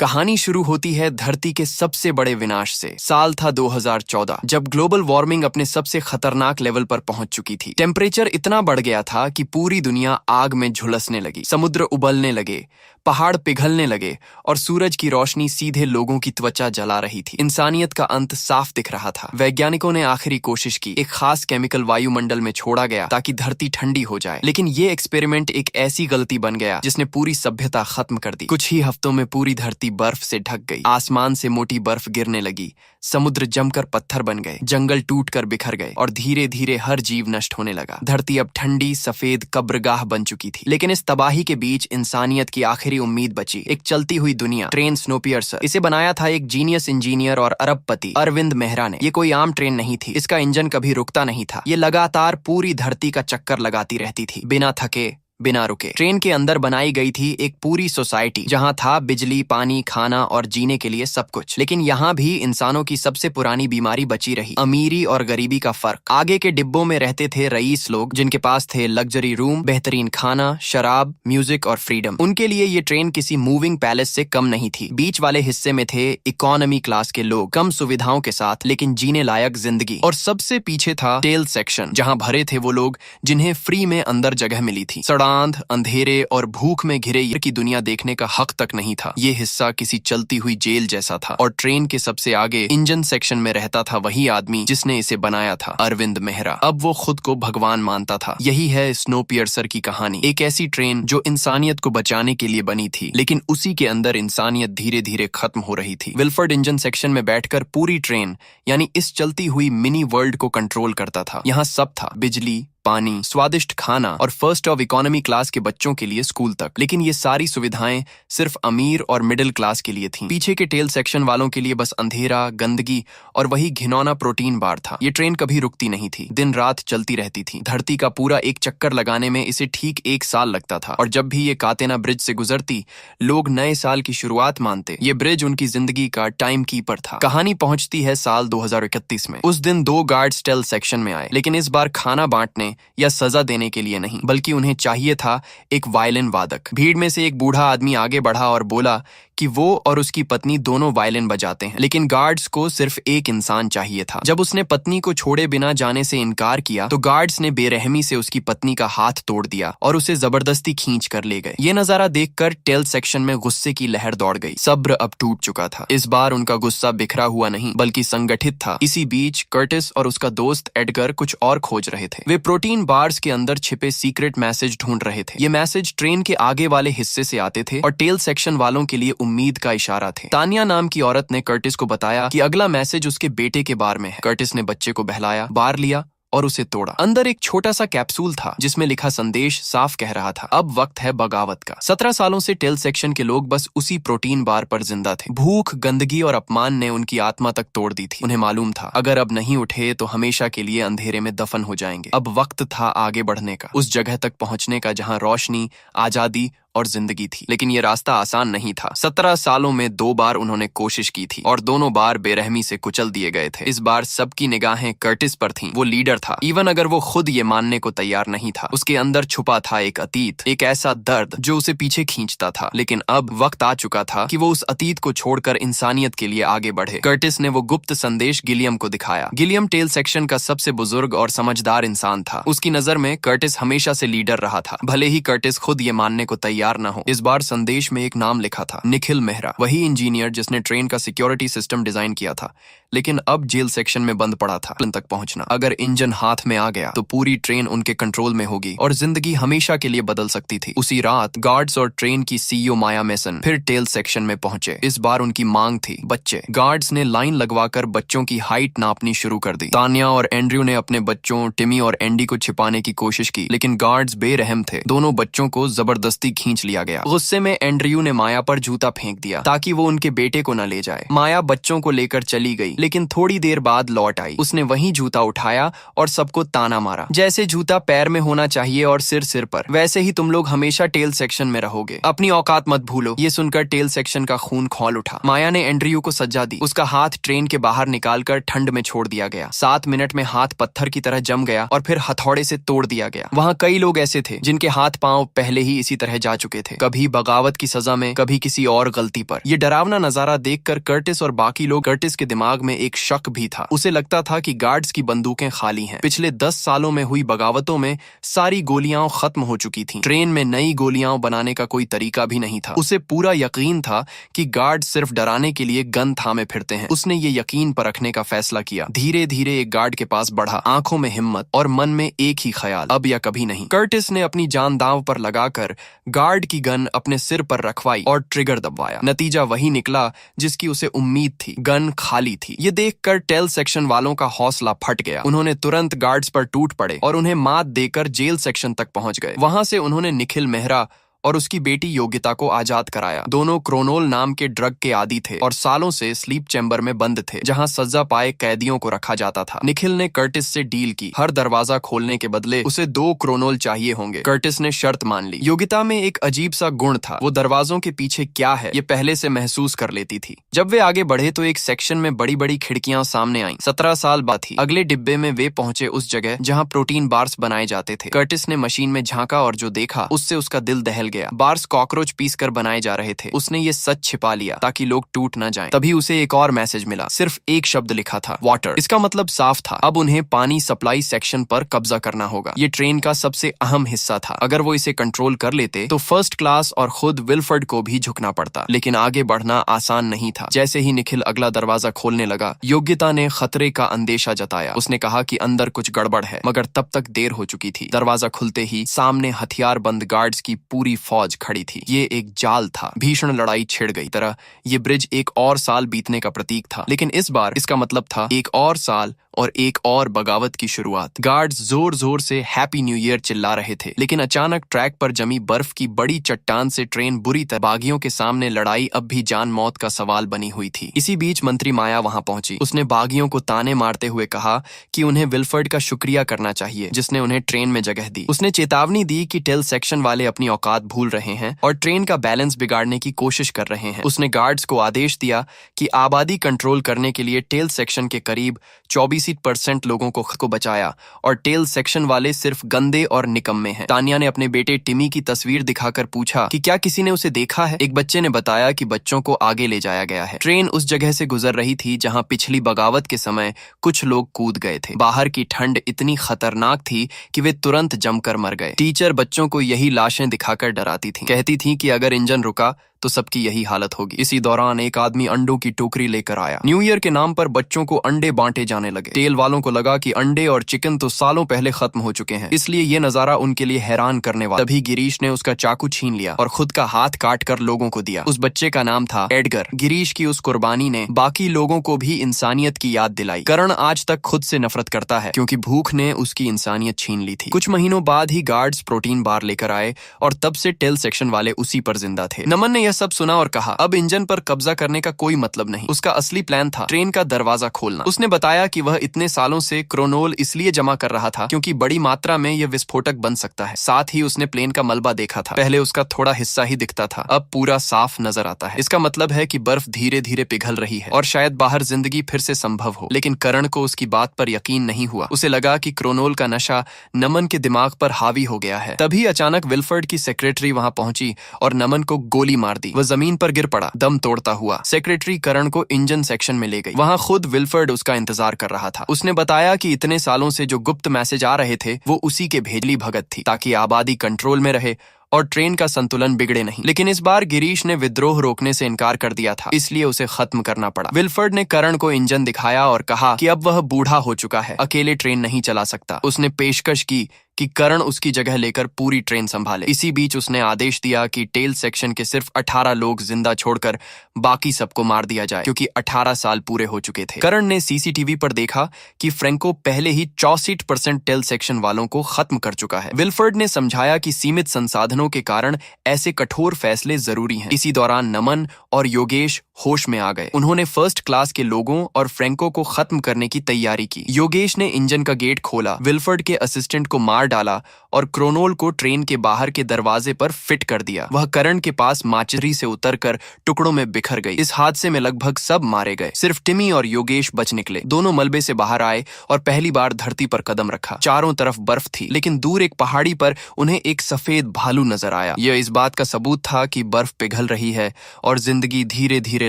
कहानी शुरू होती है धरती के सबसे बड़े विनाश से। साल था 2014, जब ग्लोबल वार्मिंग अपने सबसे खतरनाक लेवल पर पहुंच चुकी थी। टेम्परेचर इतना बढ़ गया था कि पूरी दुनिया आग में झुलसने लगी, समुद्र उबलने लगे, पहाड़ पिघलने लगे और सूरज की रोशनी सीधे लोगों की त्वचा जला रही थी। इंसानियत का अंत साफ दिख रहा था। वैज्ञानिकों ने आखिरी कोशिश की, एक खास केमिकल वायुमंडल में छोड़ा गया ताकि धरती ठंडी हो जाए, लेकिन ये एक्सपेरिमेंट एक ऐसी गलती बन गया जिसने पूरी सभ्यता खत्म कर दी। कुछ ही हफ्तों में पूरी धरती बर्फ से ढक गई, आसमान से मोटी बर्फ गिरने लगी, समुद्र जमकर पत्थर बन गए, जंगल टूटकर बिखर गए और धीरे धीरे हर जीव नष्ट होने लगा। धरती अब ठंडी सफेद कब्रगाह बन चुकी थी। लेकिन इस तबाही के बीच इंसानियत की आखिरी उम्मीद बची, एक चलती हुई दुनिया, ट्रेन स्नोपियर्सर। इसे बनाया था एक जीनियस इंजीनियर और अरबपति अरविंद मेहरा ने। ये कोई आम ट्रेन नहीं थी, इसका इंजन कभी रुकता नहीं था। ये लगातार पूरी धरती का चक्कर लगाती रहती थी, बिना थके बिना रुके। ट्रेन के अंदर बनाई गई थी एक पूरी सोसाइटी, जहां था बिजली, पानी, खाना और जीने के लिए सब कुछ। लेकिन यहाँ भी इंसानों की सबसे पुरानी बीमारी बची रही, अमीरी और गरीबी का फर्क। आगे के डिब्बों में रहते थे रईस लोग, जिनके पास थे लग्जरी रूम, बेहतरीन खाना, शराब, म्यूजिक और फ्रीडम। उनके लिए ये ट्रेन किसी मूविंग पैलेस से कम नहीं थी। बीच वाले हिस्से में थे इकोनॉमी क्लास के लोग, कम सुविधाओं के साथ लेकिन जीने लायक जिंदगी। और सबसे पीछे था टेल सेक्शन, जहाँ भरे थे वो लोग जिन्हें फ्री में अंदर जगह मिली थी। अंधेरे और भूख में घिरे की दुनिया देखने का हक तक नहीं था। ये हिस्सा किसी चलती हुई जेल जैसा था। और ट्रेन के सबसे आगे इंजन सेक्शन में रहता था वही आदमी जिसने इसे बनाया था, अरविंद मेहरा। अब वो खुद को भगवान मानता था। यही है स्नोपियर्सर की कहानी, एक ऐसी ट्रेन जो इंसानियत को बचाने के लिए बनी थी, लेकिन उसी के अंदर इंसानियत धीरे धीरे खत्म हो रही थी। विल्फर्ड इंजन सेक्शन में बैठकर पूरी ट्रेन यानी इस चलती हुई मिनी वर्ल्ड को कंट्रोल करता था। यहाँ सब था, बिजली, पानी, स्वादिष्ट खाना और फर्स्ट ऑफ इकोनॉमी क्लास के बच्चों के लिए स्कूल तक। लेकिन ये सारी सुविधाएं सिर्फ अमीर और मिडिल क्लास के लिए थीं। पीछे के टेल सेक्शन वालों के लिए बस अंधेरा, गंदगी और वही घिनौना प्रोटीन बार था। ये ट्रेन कभी रुकती नहीं थी, दिन रात चलती रहती थी। धरती का पूरा एक चक्कर लगाने में इसे ठीक 1 साल लगता था। और जब भी ये कातेना ब्रिज से गुजरती, लोग नए साल की शुरुआत मानते। ये ब्रिज उनकी जिंदगी का टाइम कीपर था। कहानी पहुंचती है साल 2031 में। उस दिन 2 गार्ड्स टेल सेक्शन में आए, लेकिन इस बार खाना बांटने या सजा देने के लिए नहीं, बल्कि उन्हें चाहिए था एक वायलिन वादक। भीड़ में से एक बूढ़ा आदमी आगे बढ़ा और बोला कि वो और उसकी पत्नी दोनों वायलिन बजाते हैं, लेकिन गार्ड्स को सिर्फ एक इंसान चाहिए था। जब उसने पत्नी को छोड़े बिना जाने से इनकार किया, तो गार्ड्स ने बेरहमी से उसकी पत्नी का हाथ तोड़ दिया और उसे जबरदस्ती खींच कर ले गए। ये नजारा देखकर टेल सेक्शन में गुस्से की लहर दौड़ गई। सब्र अब टूट चुका था। इस बार उनका गुस्सा बिखरा हुआ नहीं, बल्कि संगठित था। इसी बीच कर्टिस और उसका दोस्त एडगर कुछ और खोज रहे थे। वे प्रोटीन बार्स के अंदर छिपे सीक्रेट मैसेज ढूंढ रहे थे। ये मैसेज ट्रेन के आगे वाले हिस्से से आते थे और टेल सेक्शन वालों के लिए उम्मीद का इशारा थे। तानिया नाम की औरत ने कर्टिस को बताया कि अगला मैसेज उसके बेटे के बारे में है। कर्टिस ने बच्चे को बहलाया, बार लिया और उसे तोड़ा। अंदर एक छोटा सा कैप्सूल था जिसमें लिखा संदेश साफ कह रहा था, अब वक्त है बगावत का। 17 सालों से टेल सेक्शन के लोग बस उसी प्रोटीन बार पर जिंदा थे। भूख, गंदगी और अपमान ने उनकी आत्मा तक तोड़ दी थी। उन्हें मालूम था, अगर अब नहीं उठे तो हमेशा के लिए अंधेरे में दफन हो जाएंगे। अब वक्त था आगे बढ़ने का, उस जगह तक पहुंचने का जहां रोशनी, आजादी और जिंदगी थी। लेकिन ये रास्ता आसान नहीं था। 17 सालों में 2 बार उन्होंने कोशिश की थी और दोनों बार बेरहमी से कुचल दिए गए थे। इस बार सबकी निगाहें कर्टिस पर थीं। वो लीडर था, इवन अगर वो खुद ये मानने को तैयार नहीं था। उसके अंदर छुपा था एक अतीत, एक ऐसा दर्द जो उसे पीछे खींचता था। लेकिन अब वक्त आ चुका था कि वो उस अतीत को छोड़कर इंसानियत के लिए आगे बढ़े। कर्टिस ने वो गुप्त संदेश गिलियम को दिखाया। गिलियम टेल सेक्शन का सबसे बुजुर्ग और समझदार इंसान था। उसकी नजर में कर्टिस हमेशा से लीडर रहा था, भले ही कर्टिस खुद ये मानने को तैयार न हो। इस बार संदेश में एक नाम लिखा था, निखिल मेहरा, वही इंजीनियर जिसने ट्रेन का सिक्योरिटी सिस्टम डिजाइन किया था, लेकिन अब जेल सेक्शन में बंद पड़ा था तक पहुंचना। अगर इंजन हाथ में आ गया तो पूरी ट्रेन उनके कंट्रोल में होगी और जिंदगी हमेशा के लिए बदल सकती थी। उसी रात गार्ड्स और ट्रेन की सीईओ माया मेसन फिर टेल सेक्शन में पहुंचे। इस बार उनकी मांग थी बच्चे। गार्ड्स ने लाइन लगवाकर बच्चों की हाइट नापनी शुरू कर दी। तानिया और एंड्रयू ने अपने बच्चों टिमी और एंडी को छिपाने की कोशिश की, लेकिन गार्ड्स बेरहम थे। दोनों बच्चों को जबरदस्ती खींच लिया गया। गुस्से में एंड्रयू ने माया पर जूता फेंक दिया ताकि वो उनके बेटे को न ले जाए। माया बच्चों को लेकर चली गई, लेकिन थोड़ी देर बाद लौट आई। उसने वही जूता उठाया और सबको ताना मारा, जैसे जूता पैर में होना चाहिए और सिर पर, वैसे ही तुम लोग हमेशा टेल सेक्शन में रहोगे, अपनी औकात मत भूलो। ये सुनकर टेल सेक्शन का खून खौल उठा। माया ने एंड्रयू को सज्जा दी। उसका हाथ ट्रेन के बाहर निकालकर ठंड में छोड़ दिया गया। 7 मिनट में हाथ पत्थर की तरह जम गया और फिर हथौड़े से तोड़ दिया गया। वहाँ कई लोग ऐसे थे जिनके हाथ पांव पहले ही इसी तरह जा चुके थे, कभी बगावत की सजा में, कभी किसी और गलती पर। ये डरावना नजारा देखकर कर्टिस और बाकी लोग कर्टिस के दिमाग में एक शक भी था। उसे लगता था कि गार्ड्स की बंदूकें खाली हैं। पिछले 10 सालों में हुई बगावतों में सारी गोलियां खत्म हो चुकी थीं। ट्रेन में नई गोलियां बनाने का कोई तरीका भी नहीं था। उसे पूरा यकीन था कि गार्ड सिर्फ डराने के लिए गन थामे फिरते हैं। उसने ये यकीन परखने का फैसला किया। धीरे धीरे एक गार्ड के पास बढ़ा, आंखों में हिम्मत और मन में एक ही ख्याल, अब या कभी नहीं। कर्टिस ने अपनी जान दांव पर लगाकर गार्ड की गन अपने सिर पर रखवाई और ट्रिगर दबाया। नतीजा वही निकला जिसकी उसे उम्मीद थी, गन खाली थी। ये देखकर टेल सेक्शन वालों का हौसला फट गया। उन्होंने तुरंत गार्ड्स पर टूट पड़े और उन्हें मात देकर जेल सेक्शन तक पहुंच गए। वहां से उन्होंने निखिल मेहरा और उसकी बेटी योगिता को आजाद कराया। दोनों क्रोनोल नाम के ड्रग के आदी थे और सालों से स्लीप चैम्बर में बंद थे, जहां सजा पाए कैदियों को रखा जाता था। निखिल ने कर्टिस से डील की, हर दरवाजा खोलने के बदले उसे 2 क्रोनोल चाहिए होंगे। कर्टिस ने शर्त मान ली। योगिता में एक अजीब सा गुण था, वो दरवाजों के पीछे क्या है ये पहले से महसूस कर लेती थी। जब वे आगे बढ़े तो एक सेक्शन में बड़ी बड़ी खिड़कियां सामने आईं। 17 साल बाद थी। अगले डिब्बे में वे पहुंचे उस जगह जहाँ प्रोटीन बार्स बनाए जाते थे। कर्टिस ने मशीन में झांका और जो देखा उससे उसका दिल दहल गया। बार्स कॉकरोच पीस कर बनाए जा रहे थे। उसने ये सच छिपा लिया ताकि लोग टूट न जाएं। तभी उसे एक और मैसेज मिला। सिर्फ एक शब्द लिखा था, वाटर। इसका मतलब साफ था, अब उन्हें पानी सप्लाई सेक्शन पर कब्जा करना होगा। ये ट्रेन का सबसे अहम हिस्सा था। अगर वो इसे कंट्रोल कर लेते तो फर्स्ट क्लास और खुद विल्फर्ड को भी झुकना पड़ता। लेकिन आगे बढ़ना आसान नहीं था। जैसे ही निखिल अगला दरवाजा खोलने लगा, योग्यता ने खतरे का अंदेशा जताया। उसने कहा कि अंदर कुछ गड़बड़ है, मगर तब तक देर हो चुकी थी। दरवाजा खुलते ही सामने हथियार बंद गार्ड्स की पूरी फौज खड़ी थी। ये एक जाल था। भीषण लड़ाई छिड़ गई। तरह ये ब्रिज एक और साल बीतने का प्रतीक था, लेकिन इस बार इसका मतलब था एक और साल और एक और बगावत की शुरुआत। गार्ड्स जोर जोर से हैप्पी न्यू ईयर चिल्ला रहे थे, लेकिन अचानक ट्रैक पर जमी बर्फ की बड़ी चट्टान से ट्रेन बुरी तरह बागियों के सामने लड़ाई अब भी जान मौत का सवाल बनी हुई थी। इसी बीच मंत्री माया वहां पहुंची। उसने बागियों को ताने मारते हुए कहा कि उन्हें विल्फर्ड का शुक्रिया करना चाहिए जिसने उन्हें ट्रेन में जगह दी। उसने चेतावनी दी कि टेल सेक्शन वाले अपनी औकात भूल रहे हैं और ट्रेन का बैलेंस बिगाड़ने की कोशिश कर रहे हैं। उसने गार्ड्स को आदेश दिया कि आबादी कंट्रोल करने के लिए टेल सेक्शन के करीब 24% लोगों को बचाया और टेल सेक्शन वाले सिर्फ गंदे और निकम्मे हैं। तानिया ने अपने बेटे टिमी की तस्वीर दिखाकर पूछा कि क्या किसी ने उसे देखा है। एक बच्चे ने बताया कि बच्चों को आगे ले जाया गया है। ट्रेन उस जगह से गुजर रही थी जहां पिछली बगावत के समय कुछ लोग कूद गए थे। बाहर की ठंड इतनी खतरनाक थी कि वे तुरंत जमकर मर गए। टीचर बच्चों को यही लाशें दिखाकर डराती थी, कहती थी कि अगर इंजन रुका तो सबकी यही हालत होगी। इसी दौरान एक आदमी अंडों की टोकरी लेकर आया। न्यू ईयर के नाम पर बच्चों को अंडे बांटे जाने लगे। टेल वालों को लगा कि अंडे और चिकन तो सालों पहले खत्म हो चुके हैं, इसलिए ये नजारा उनके लिए हैरान करने वाला। तभी गिरीश ने उसका चाकू छीन लिया और खुद का हाथ काट कर लोगों को दिया। उस बच्चे का नाम था एडगर। गिरीश की उस कुर्बानी ने बाकी लोगों को भी इंसानियत की याद दिलाई। करण आज तक खुद से नफरत करता है क्योंकि भूख ने उसकी इंसानियत छीन ली थी। कुछ महीनों बाद ही गार्ड्स प्रोटीन बार लेकर आए और तब से टेल सेक्शन वाले उसी पर जिंदा थे। नमन ने यह सब सुना और कहा, अब इंजन पर कब्जा करने का कोई मतलब नहीं। उसका असली प्लान था ट्रेन का दरवाजा खोलना। उसने बताया कि वह इतने सालों से क्रोनोल इसलिए जमा कर रहा था क्योंकि बड़ी मात्रा में यह विस्फोटक बन सकता है। साथ ही उसने प्लेन का मलबा देखा था। पहले उसका थोड़ा हिस्सा ही दिखता था, अब पूरा साफ नजर आता है। इसका मतलब है कि बर्फ धीरे धीरे पिघल रही है और शायद बाहर जिंदगी फिर से संभव हो। लेकिन करण को उसकी बात पर यकीन नहीं हुआ। उसे लगा कि क्रोनोल का नशा नमन के दिमाग पर हावी हो गया है। तभी अचानक विल्फर्ड की सेक्रेटरी वहां पहुंची और नमन को गोली मार दी। वह जमीन पर गिर पड़ा, दम तोड़ता हुआ। सेक्रेटरी करण को इंजन सेक्शन में ले गई। वहां खुद विल्फर्ड उसका इंतजार कर रहा था। उसने बताया कि इतने सालों से जो गुप्त मैसेज आ रहे थे वो उसी के भेजली भगत थी ताकि आबादी कंट्रोल में रहे और ट्रेन का संतुलन बिगड़े नहीं। लेकिन इस बार गिरीश ने विद्रोह रोकने से इनकार कर दिया था, इसलिए उसे खत्म करना पड़ा। विल्फर्ड ने करण को इंजन दिखाया और कहा कि अब वह बूढ़ा हो चुका है, अकेले ट्रेन नहीं चला सकता। उसने पेशकश की कि करण उसकी जगह लेकर पूरी ट्रेन संभाले। इसी बीच उसने आदेश दिया कि टेल सेक्शन के सिर्फ 18 लोग जिंदा छोड़कर बाकी सबको मार दिया जाए क्योंकि 18 साल पूरे हो चुके थे। करण ने सीसीटीवी पर देखा कि फ्रैंको पहले ही 64% टेल सेक्शन वालों को खत्म कर चुका है। विल्फर्ड ने समझाया कि सीमित संसाधनों के कारण ऐसे कठोर फैसले जरूरी हैं। इसी दौरान नमन और योगेश होश में आ गए। उन्होंने फर्स्ट क्लास के लोगों और फ्रैंको को खत्म करने की तैयारी की। योगेश ने इंजन का गेट खोला, विल्फर्ड के असिस्टेंट को मार मार डाला और क्रोनोल को ट्रेन के बाहर के दरवाजे पर फिट कर दिया। वह करण के पास माचरी से उतरकर टुकड़ों में बिखर गई। इस हादसे में लगभग सब मारे गए। सिर्फ टिमी और योगेश बच निकले। दोनों मलबे से बाहर आए और पहली बार धरती पर कदम रखा। चारों तरफ बर्फ थी, लेकिन दूर एक पहाड़ी पर उन्हें एक सफेद भालू नजर आया। यह इस बात का सबूत था कि बर्फ पिघल रही है और जिंदगी धीरे धीरे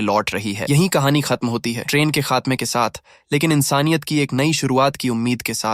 लौट रही है। यही कहानी खत्म होती है, ट्रेन के खात्मे के साथ, लेकिन इंसानियत की एक नई शुरुआत की उम्मीद के साथ।